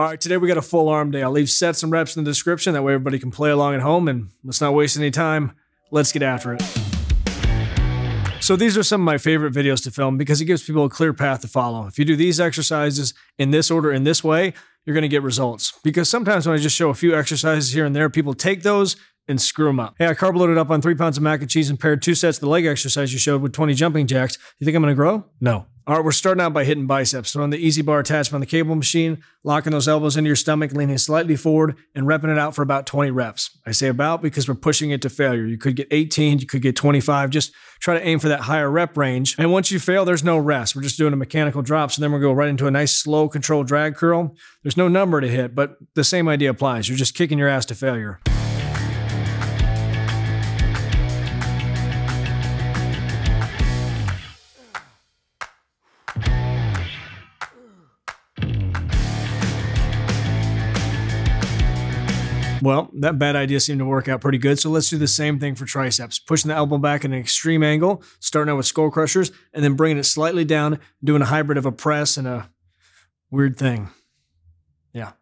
All right, today we got a full arm day. I'll leave sets and reps in the description. That way everybody can play along at home, and let's not waste any time. Let's get after it. So these are some of my favorite videos to film because it gives people a clear path to follow. If you do these exercises in this order, in this way, you're going to get results. Because sometimes when I just show a few exercises here and there, people take those and screw them up. Hey, I carb loaded up on 3 pounds of mac and cheese and paired 2 sets of the leg exercise you showed with 20 jumping jacks. You think I'm going to grow? No. All right, we're starting out by hitting biceps. So on the easy bar attachment on the cable machine, locking those elbows into your stomach, leaning slightly forward, and repping it out for about 20 reps. I say about because we're pushing it to failure. You could get 18, you could get 25. Just try to aim for that higher rep range. And once you fail, there's no rest. We're just doing a mechanical drop, so then we'll go right into a nice, slow, controlled drag curl. There's no number to hit, but the same idea applies. You're just kicking your ass to failure. Well, that bad idea seemed to work out pretty good, so let's do the same thing for triceps. Pushing the elbow back at an extreme angle, starting out with skull crushers, and then bringing it slightly down, doing a hybrid of a press and a weird thing. Yeah.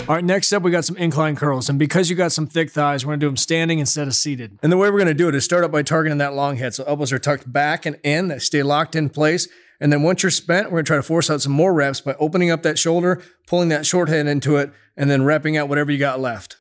All right, next up, we got some incline curls. And because you got some thick thighs, we're gonna do them standing instead of seated. And the way we're gonna do it is start up by targeting that long head. So elbows are tucked back and in, they stay locked in place. And then once you're spent, we're gonna try to force out some more reps by opening up that shoulder, pulling that short head into it, and then repping out whatever you got left.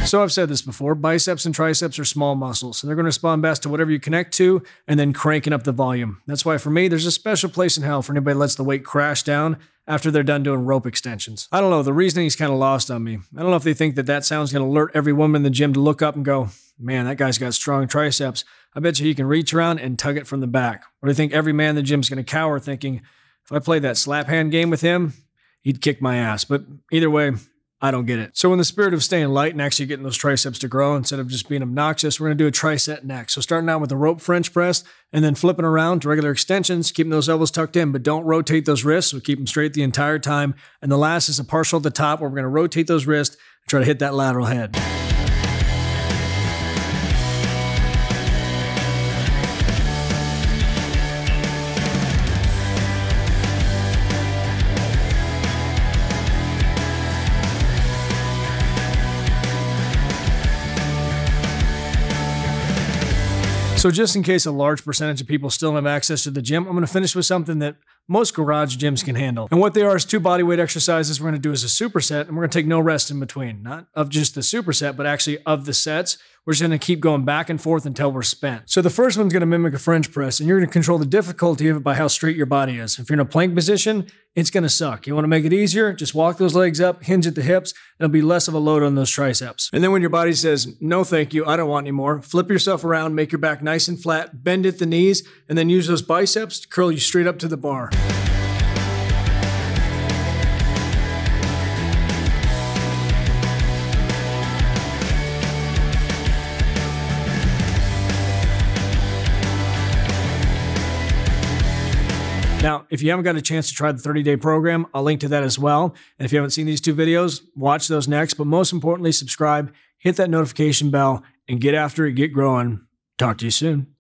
So I've said this before, biceps and triceps are small muscles, so they're going to respond best to whatever you connect to and then cranking up the volume. That's why for me, there's a special place in hell for anybody that lets the weight crash down after they're done doing rope extensions. I don't know, the reasoning's kind of lost on me. I don't know if they think that that sound's going to alert every woman in the gym to look up and go, man, that guy's got strong triceps. I bet you he can reach around and tug it from the back. Or do they think every man in the gym's going to cower thinking, if I played that slap hand game with him, he'd kick my ass. But either way, I don't get it. So in the spirit of staying light and actually getting those triceps to grow instead of just being obnoxious, we're going to do a tricep neck. So starting out with a rope French press and then flipping around to regular extensions, keeping those elbows tucked in, but don't rotate those wrists. So keep them straight the entire time. And the last is a partial at the top where we're going to rotate those wrists and try to hit that lateral head. So just in case a large percentage of people still don't have access to the gym, I'm going to finish with something that most garage gyms can handle. And what they are is 2 bodyweight exercises we're going to do as a superset, and we're going to take no rest in between. Not of just the superset, but actually of the sets. We're just going to keep going back and forth until we're spent. So the first one's going to mimic a French press, and you're going to control the difficulty of it by how straight your body is. If you're in a plank position, it's going to suck. You want to make it easier? Just walk those legs up, hinge at the hips, and it'll be less of a load on those triceps. And then when your body says, no thank you, I don't want any more, flip yourself around, make your back nice and flat, bend at the knees, and then use those biceps to curl you straight up to the bar. Now, if you haven't got a chance to try the 30-day program, I'll link to that as well. And if you haven't seen these 2 videos, watch those next. But most importantly, subscribe, hit that notification bell, and get after it, get growing. Talk to you soon.